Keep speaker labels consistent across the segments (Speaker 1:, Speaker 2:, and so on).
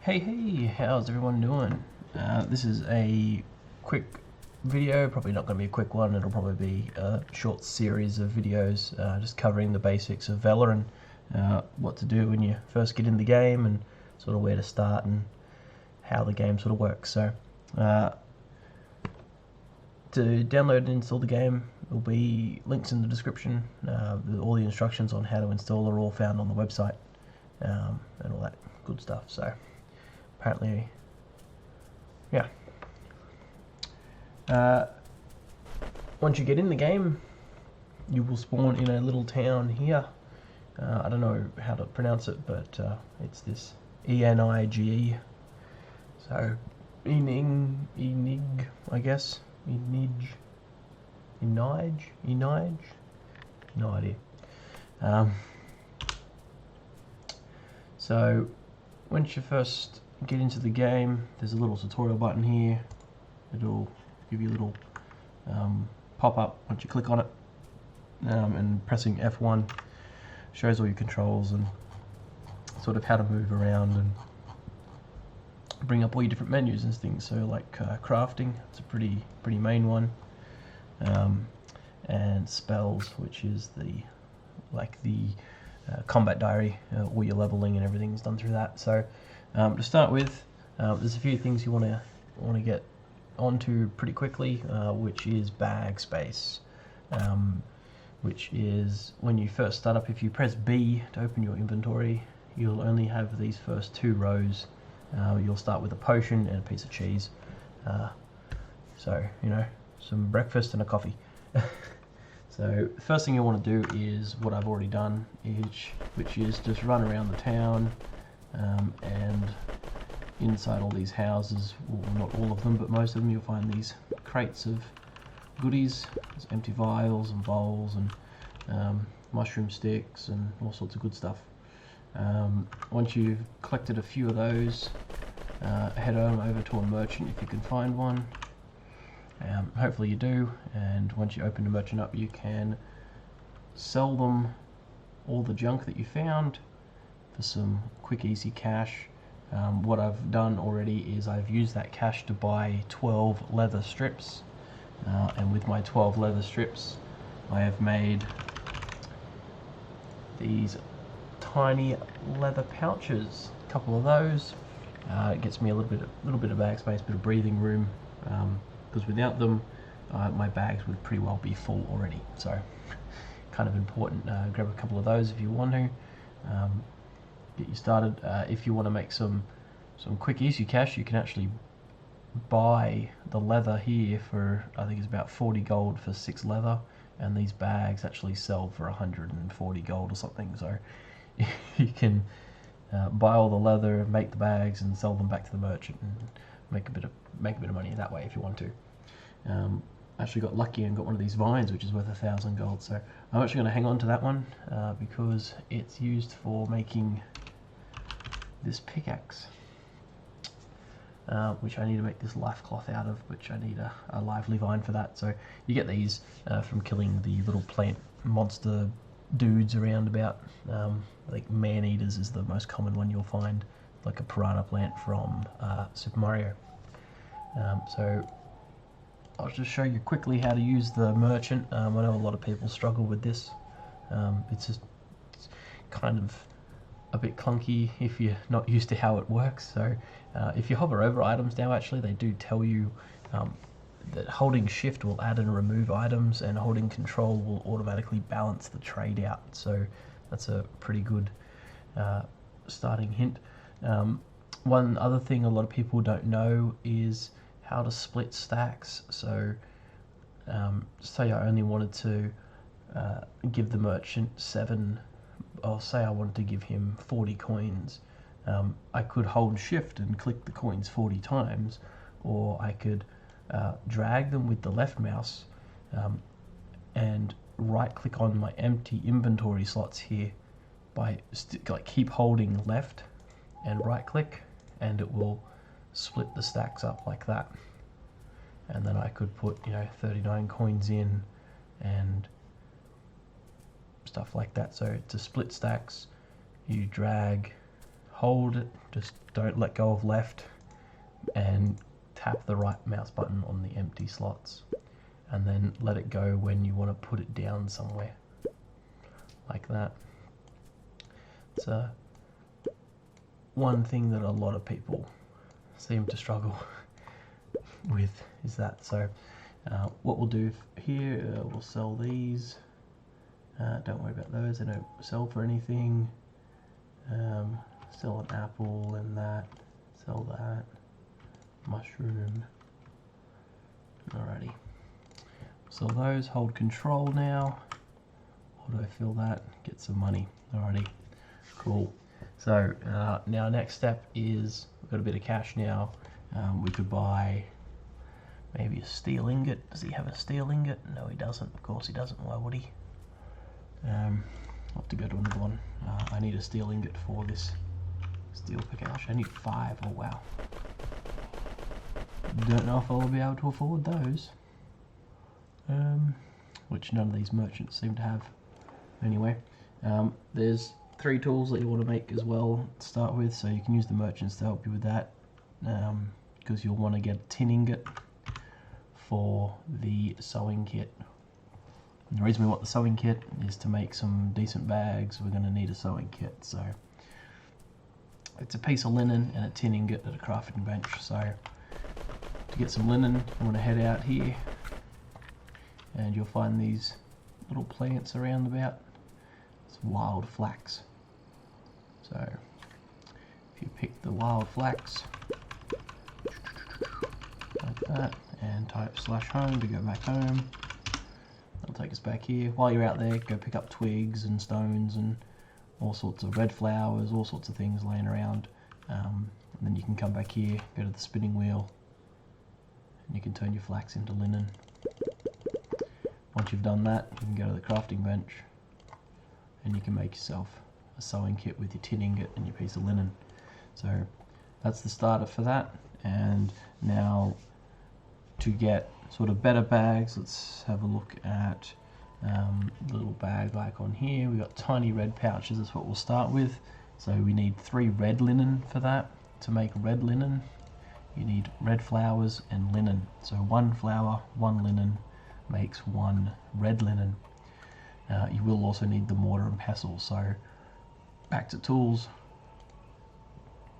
Speaker 1: Hey, how's everyone doing? This is a quick video, probably not going to be a quick one, it'll probably be a short series of videos just covering the basics of Veloren, what to do when you first get in the game and sort of where to start and how the game sort of works. So to download and install the game, there'll be links in the description. All the instructions on how to install are all found on the website and all that good stuff. So apparently, yeah. Once you get in the game, you will spawn in a little town here. I don't know how to pronounce it, but it's this Enige. So, Enig, I guess. Enige. No idea. So, once you first get into the game, there's a little tutorial button here. It'll give you a little pop-up once you click on it, and pressing F1 shows all your controls and sort of how to move around and bring up all your different menus and things. So like crafting, it's a pretty main one, and spells, which is the combat diary, all your leveling and everything's done through that. So to start with, there's a few things you want to get onto pretty quickly, which is bag space, which is when you first start up. If you press B to open your inventory, you'll only have these first two rows. You'll start with a potion and a piece of cheese, so you know, some breakfast and a coffee. So the first thing you want to do is what I've already done, which is just run around the town, and inside all these houses, well, not all of them, but most of them, you'll find these crates of goodies. There's empty vials and bowls and mushroom sticks and all sorts of good stuff. Once you've collected a few of those, head on over to a merchant if you can find one. Hopefully you do, and once you open the merchant up, you can sell them all the junk that you found for some quick easy cash. What I've done already is I've used that cash to buy 12 leather strips, and with my 12 leather strips I have made these tiny leather pouches. A couple of those. It gets me a little bit of bag space, bit of breathing room, because without them my bags would pretty well be full already. So kind of important. Grab a couple of those if you want to. Get you started. If you want to make some quick easy cash, you can actually buy the leather here for, I think it's about 40 gold for 6 leather, and these bags actually sell for 140 gold or something. So you can buy all the leather, make the bags, and sell them back to the merchant and make a bit of money that way if you want to. I actually got lucky and got one of these vines, which is worth 1,000 gold. So I'm actually going to hang on to that one because it's used for making this pickaxe, which I need to make this life cloth out of, which I need a lively vine for that. So you get these from killing the little plant monster dudes around about. Like man-eaters is the most common one you'll find, like a piranha plant from Super Mario. So I'll just show you quickly how to use the merchant. I know a lot of people struggle with this. It's kind of a bit clunky if you're not used to how it works. So if you hover over items now, actually they do tell you that holding shift will add and remove items, and holding control will automatically balance the trade out. So that's a pretty good starting hint. One other thing a lot of people don't know is how to split stacks. So say I only wanted to give the merchant 7, or say I wanted to give him 40 coins, I could hold shift and click the coins 40 times, or I could drag them with the left mouse and right click on my empty inventory slots here by keep holding left and right click, and it will split the stacks up like that. And then I could put 39 coins in and stuff like that. So to split stacks, you drag, hold it, just don't let go of left, and tap the right mouse button on the empty slots, and then let it go when you want to put it down somewhere, like that. So one thing that a lot of people seem to struggle with is that. So what we'll do here, we'll sell these. Don't worry about those, they don't sell for anything. Sell an apple and that, sell that, mushroom. Alrighty, sell those, hold control now, autofill that, get some money. Alrighty, cool. So now next step is, we've got a bit of cash now. We could buy maybe a steel ingot. Does he have a steel ingot? No, he doesn't. Of course he doesn't. Why would he? I'll have to go to another one. I need a steel ingot for this steel pickaxe. I need 5. Oh wow. Don't know if I'll be able to afford those. Which none of these merchants seem to have. Anyway, there's 3 tools that you want to make as well to start with, so you can use the merchants to help you with that, because you'll want to get a tin ingot for the sewing kit. And the reason we want the sewing kit is to make some decent bags. We're going to need a sewing kit, so it's a piece of linen and a tin ingot at a crafting bench. So to get some linen, you want to head out here, and you'll find these little plants around about. It's wild flax. So if you pick the wild flax like that and type /home to go back home, it'll take us back here. While you're out there, go pick up twigs and stones and all sorts of red flowers, all sorts of things laying around. And then you can come back here, go to the spinning wheel, and you can turn your flax into linen. Once you've done that, you can go to the crafting bench and you can make yourself a sewing kit with your tin ingot and your piece of linen. So that's the starter for that. And now to get sort of better bags, let's have a look at the little bag icon here. We've got tiny red pouches, that's what we'll start with. So we need 3 red linen for that. To make red linen, you need red flowers and linen. So 1 flower, 1 linen makes 1 red linen. You will also need the mortar and pestle. So back to tools,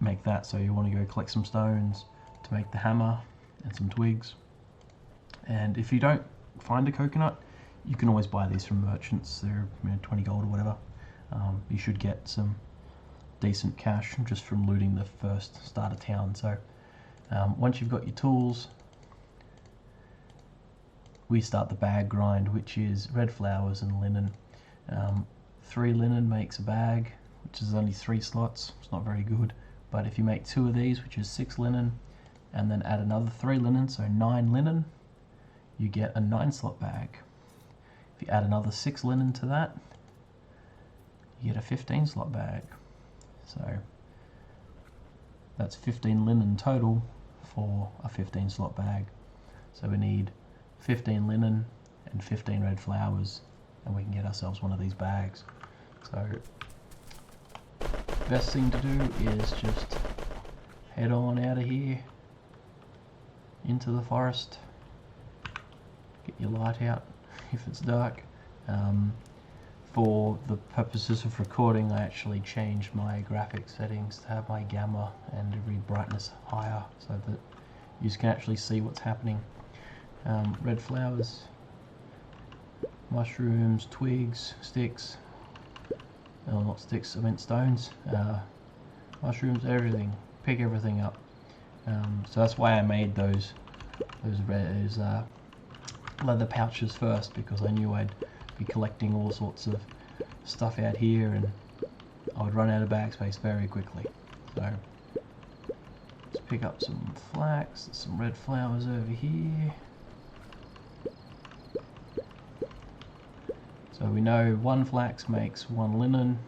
Speaker 1: make that. So you want to go collect some stones to make the hammer and some twigs. And if you don't find a coconut, you can always buy these from merchants. They're 20 gold or whatever. You should get some decent cash just from looting the first starter town. So once you've got your tools, we start the bag grind, which is red flowers and linen. 3 linen makes a bag, which is only 3 slots. It's not very good, but if you make 2 of these, which is 6 linen, and then add another 3 linen, so 9 linen, you get a 9 slot bag. If you add another 6 linen to that, you get a 15 slot bag. So that's 15 linen total for a 15 slot bag. So we need 15 linen and 15 red flowers, and we can get ourselves one of these bags. So best thing to do is just head on out of here into the forest, get your light out if it's dark. For the purposes of recording, I actually changed my graphics settings to have my gamma and every brightness higher so that you can actually see what's happening. Red flowers, mushrooms, twigs, sticks, no, not sticks, I meant stones, mushrooms, everything, pick everything up. So that's why I made those leather pouches first, because I knew I'd be collecting all sorts of stuff out here and I would run out of bag space very quickly. So let's pick up some flax, there's some red flowers over here. So we know 1 flax makes 1 linen.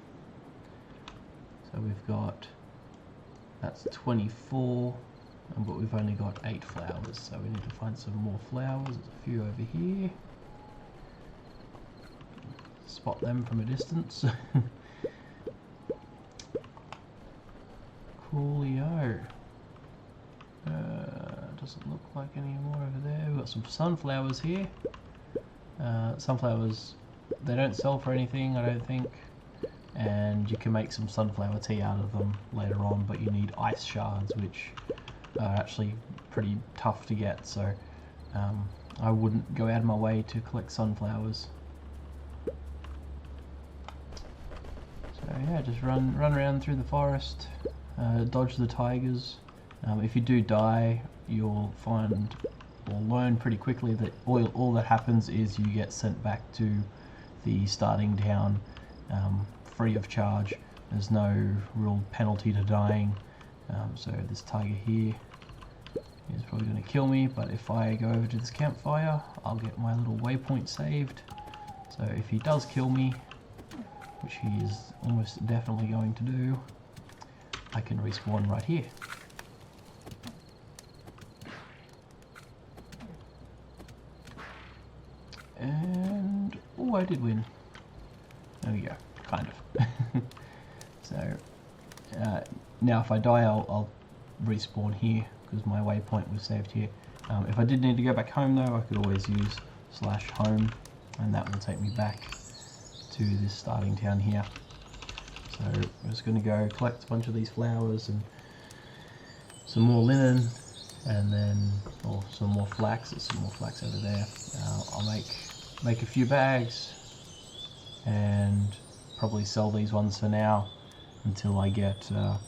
Speaker 1: So we've got, that's 24, but we've only got 8 flowers. So we need to find some more flowers. There's a few over here. Spot them from a distance. coolio. Doesn't look like any more over there. We've got some sunflowers here. Sunflowers, they don't sell for anything, I don't think. And you can make some sunflower tea out of them later on, but you need ice shards, which are actually pretty tough to get, so I wouldn't go out of my way to collect sunflowers. So yeah, just run around through the forest, dodge the tigers. If you do die, you'll find or learn pretty quickly that all that happens is you get sent back to the starting town free of charge. There's no real penalty to dying. So this tiger here is probably going to kill me, but if I go over to this campfire, I'll get my little waypoint saved. So if he does kill me, which he is almost definitely going to do, I can respawn right here. And oh, I did win. There we go, kind of. So now if I die, I'll respawn here because my waypoint was saved here. If I did need to go back home though, I could always use /home, and that will take me back to this starting town here. So I'm just going to go collect a bunch of these flowers and some more linen, and then some more flax. There's some more flax over there. I'll make a few bags and probably sell these ones for now until I get a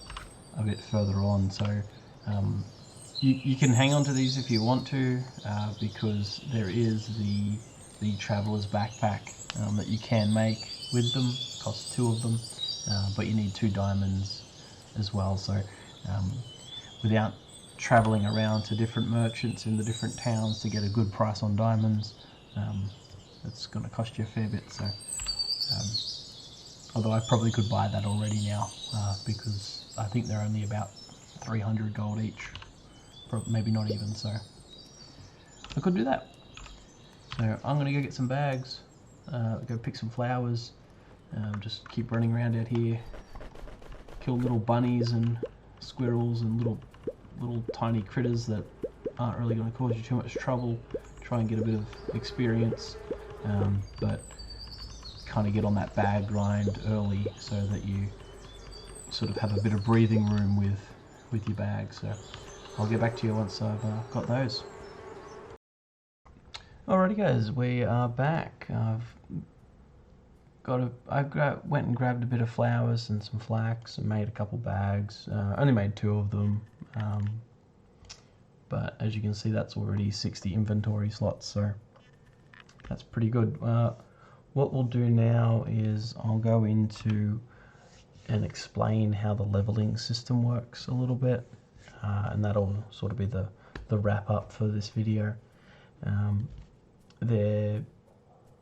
Speaker 1: bit further on. So you can hang on to these if you want to, because there is the traveler's backpack that you can make with them. Costs 2 of them, but you need 2 diamonds as well. So without traveling around to different merchants in the different towns to get a good price on diamonds, it's going to cost you a fair bit. So although I probably could buy that already now, because I think they're only about 300 gold each, maybe not even, so I could do that. So I'm going to go get some bags, go pick some flowers, just keep running around out here, kill little bunnies and squirrels and little tiny critters that aren't really going to cause you too much trouble. Try and get a bit of experience, but kind of get on that bag grind early so that you sort of have a bit of breathing room with your bag. So I'll get back to you once I've got those. Alrighty guys, we are back. I went and grabbed a bit of flowers and some flax and made a couple bags. Only made 2 of them, but as you can see, that's already 60 inventory slots, so that's pretty good. What we'll do now is I'll go into and explain how the leveling system works a little bit, and that'll sort of be the wrap up for this video. There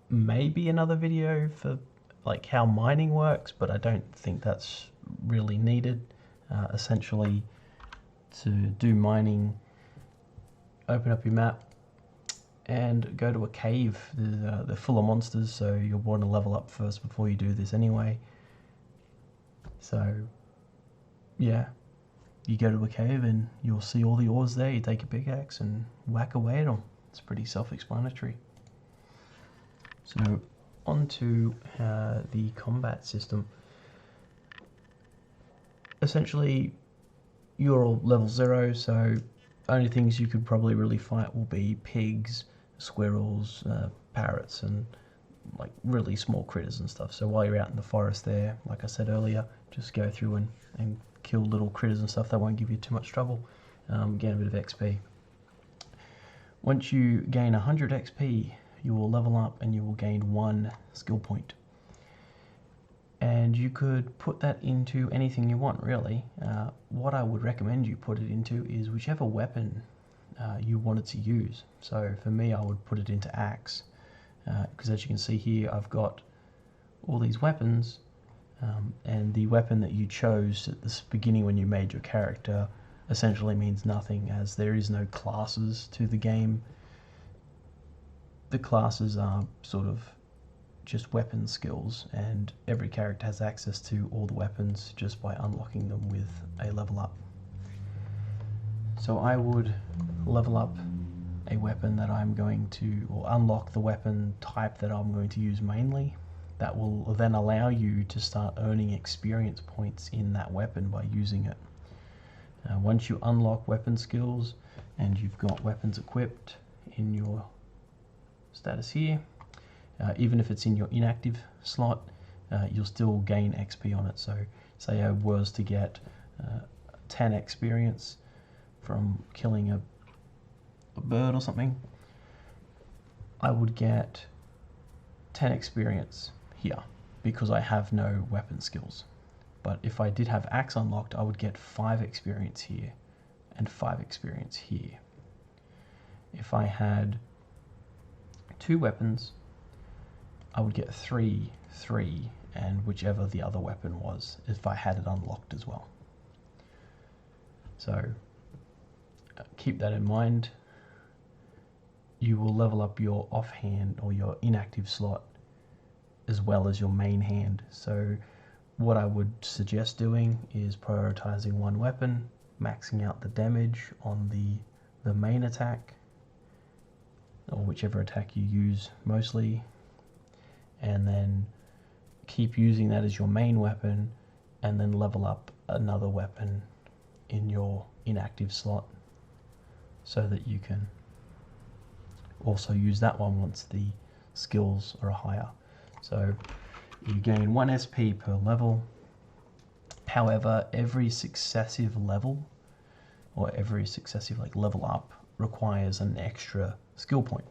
Speaker 1: may be another video for like how mining works, but I don't think that's really needed. Essentially, to do mining, open up your map and go to a cave. They're full of monsters, so you'll want to level up first before you do this anyway. So yeah, you go to a cave and you'll see all the ores there. You take a pickaxe and whack away at them. It's pretty self-explanatory. So on to the combat system. Essentially, you're all level 0, so only things you could probably really fight will be pigs, squirrels, parrots, and like really small critters and stuff. So while you're out in the forest there, like I said earlier, just go through and kill little critters and stuff. That won't give you too much trouble. Gain a bit of XP. Once you gain 100 XP, you will level up and you will gain 1 skill point. And you could put that into anything you want, really. What I would recommend you put it into is whichever weapon you wanted to use. So for me, I would put it into axe, because as you can see here, I've got all these weapons, and the weapon that you chose at the beginning when you made your character essentially means nothing, as there is no classes to the game. The classes are sort of just weapon skills, and every character has access to all the weapons just by unlocking them with a level up. So I would level up a weapon that I'm going to, or unlock the weapon type that I'm going to use mainly. That will then allow you to start earning experience points in that weapon by using it. Once you unlock weapon skills and you've got weapons equipped in your status here, even if it's in your inactive slot, you'll still gain XP on it. So say I was to get 10 experience from killing a bird or something, I would get 10 experience here because I have no weapon skills. But if I did have axe unlocked, I would get 5 experience here and 5 experience here. If I had 2 weapons, I would get 3, and whichever the other weapon was, if I had it unlocked as well. So keep that in mind. You will level up your offhand or your inactive slot as well as your main hand. So what I would suggest doing is prioritizing one weapon, maxing out the damage on the main attack, or whichever attack you use mostly, and then keep using that as your main weapon, and then level up another weapon in your inactive slot so that you can also use that one once the skills are higher. So you gain 1 SP per level. However, every successive level, or every successive level up, requires an extra skill point.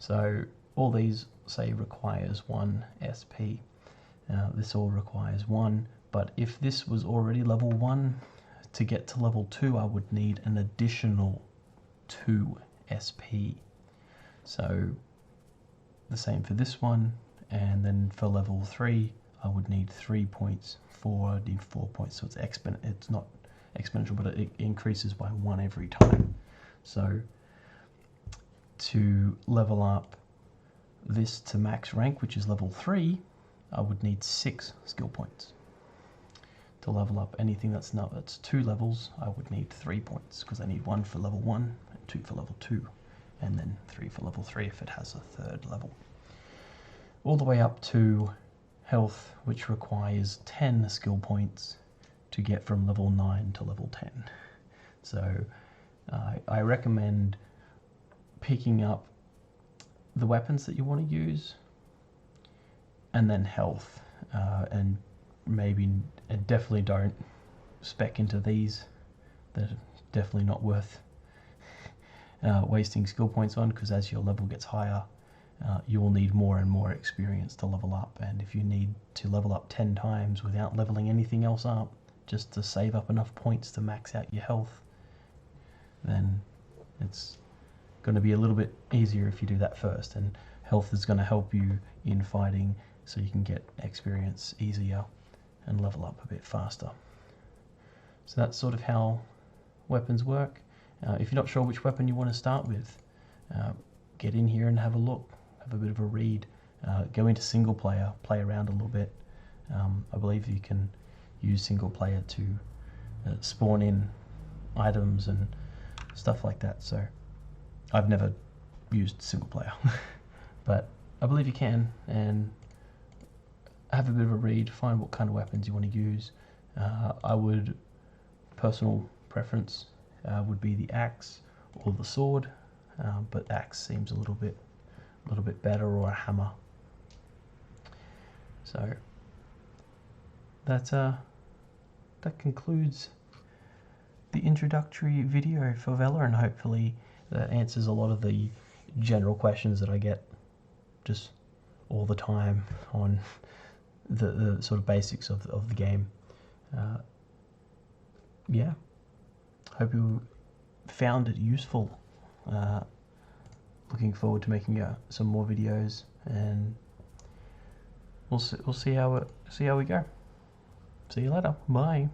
Speaker 1: So all these say requires 1 SP. This all requires 1, but if this was already level 1, to get to level 2 I would need an additional 2 SP. So the same for this one, and then for level 3 I would need 3 points, 4 I need 4 points, so it's not exponential, but it increases by 1 every time. So to level up this to max rank, which is level 3, I would need 6 skill points. To level up anything that's 2 levels, I would need 3 points, because I need 1 for level 1 and 2 for level 2, and then 3 for level 3 if it has a 3rd level. All the way up to health, which requires 10 skill points to get from level 9 to level 10. So I recommend picking up the weapons that you want to use, and then health, and definitely don't spec into these. They're definitely not worth wasting skill points on, because as your level gets higher, you will need more and more experience to level up, and if you need to level up 10 times without leveling anything else up, just to save up enough points to max out your health, then it's going to be a little bit easier if you do that first, and health is going to help you in fighting so you can get experience easier and level up a bit faster. So that's sort of how weapons work. If you're not sure which weapon you want to start with, get in here and have a look, have a bit of a read, go into single player, play around a little bit. I believe you can use single player to spawn in items and stuff like that. So I've never used single player, but I believe you can, and have a bit of a read, find what kind of weapons you want to use. Personal preference would be the axe or the sword, but axe seems a little bit better, or a hammer. So that concludes the introductory video for Veloren. Hopefully that answers a lot of the general questions that I get just all the time on the sort of basics of the game. Yeah, hope you found it useful. Looking forward to making some more videos, and we'll see how we go. See you later. Bye.